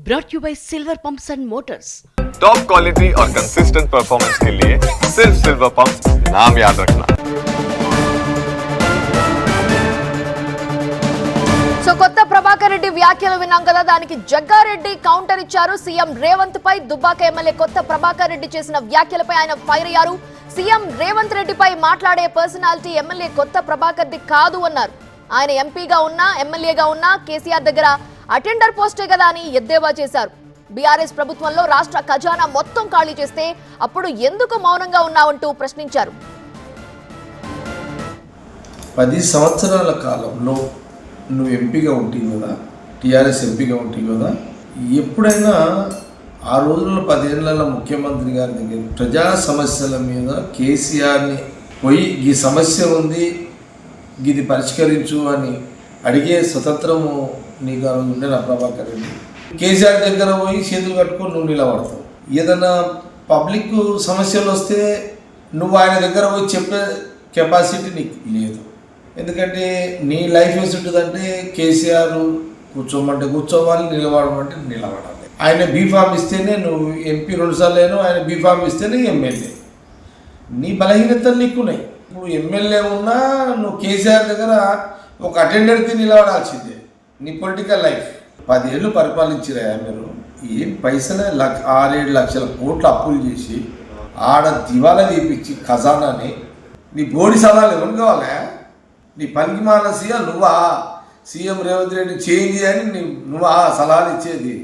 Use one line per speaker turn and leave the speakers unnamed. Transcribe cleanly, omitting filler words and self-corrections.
brought you by Silver Pumps and Motors.
Top quality और consistent performance के लिए सिर्फ सिल्वर पंप्स नाम याद रखना।
సో కొత్త ప్రభాకర్ రెడ్డి వ్యాఖ్యలు విన్నాం కదా, దానికి జగ్గారెడ్డి కౌంటర్ ఇచ్చారు. సీఎం రేవంత్ పై దుబ్బాక ఎమ్మెల్యే కొత్త ప్రభాకర్ రెడ్డి చేసిన వ్యాఖ్యలపై ఆయన ఫైర్ అయ్యారు. సీఎం రేవంత్ రెడ్డిపై మాట్లాడే పర్సనాలిటీ ఎమ్మెల్యే కొత్త ప్రభాకర్ రెడ్డి కాదు అన్నారు. ఆయన ఎంపీగా ఉన్నా ఎమ్మెల్యేగా ఉన్నా కేసీఆర్ దగ్గర అటెండర్ పోస్టే కదా అని ఎద్దేవా చేశారు. బీఆర్ఎస్ ప్రభుత్వంలో రాష్ట్ర ఖజానా మొత్తం ఖాళీ చేస్తే అప్పుడు ఎందుకు మౌనంగా ఉన్నావంటూ ప్రశ్నించారు.
10 సంవత్సరాల కాలంలో నువ్వు ఎంపీగా ఉంటుంది కదా, టీఆర్ఎస్ ఎంపీగా ఉంటుంది కదా, ఎప్పుడైనా ఆ రోజుల్లో 10 ఏళ్ల ముఖ్యమంత్రి గారి దగ్గర ప్రజా సమస్యల మీద కేసీఆర్ని పోయి ఈ సమస్య ఉంది ఇది పరిష్కరించు అని అడిగే స్వతంత్రము నీకు ఆ రోజు ఉండే నా ప్రభాకర్ రెడ్డి. కేసీఆర్ దగ్గర పోయి చేతులు కట్టుకొని నువ్వు నిలబడతావు. ఏదైనా పబ్లిక్ సమస్యలు వస్తే నువ్వు ఆయన దగ్గర పోయి చెప్పే కెపాసిటీ నీకు లేదు. ఎందుకంటే నీ లైఫ్ వేసి ఉంటుందంటే కేసీఆర్ కూర్చోమంటే కూర్చోవాలి, నిలబడమంటే నిలబడాలి. ఆయన బీఫామ్ ఇస్తేనే నువ్వు ఎంపీ 2 సార్లు అయినా, ఆయన బీఫామ్ ఇస్తేనే ఎమ్మెల్యే. నీ బలహీనతలు నీకున్నాయి. ఇప్పుడు ఎమ్మెల్యే ఉన్నా నువ్వు కేసీఆర్ దగ్గర ఒక అటెండర్కి నిలబడాల్సిందే. నీ పొలిటికల్ లైఫ్ 10 ఏళ్ళు పరిపాలించిరా మీరు. ఏం పైసలే 6-7 లక్షల కోట్లు అప్పులు చేసి ఆడ దివాలా తీపిచ్చి ఖజానాని నీ బోడి సలహాలు ఎవరు కావాలా? నీ పనికి మాల సీఎం నువ్వా? సీఎం రేవంత్ రెడ్డి చేంజ్ అని నువ్వా సలహాలు ఇచ్చేది?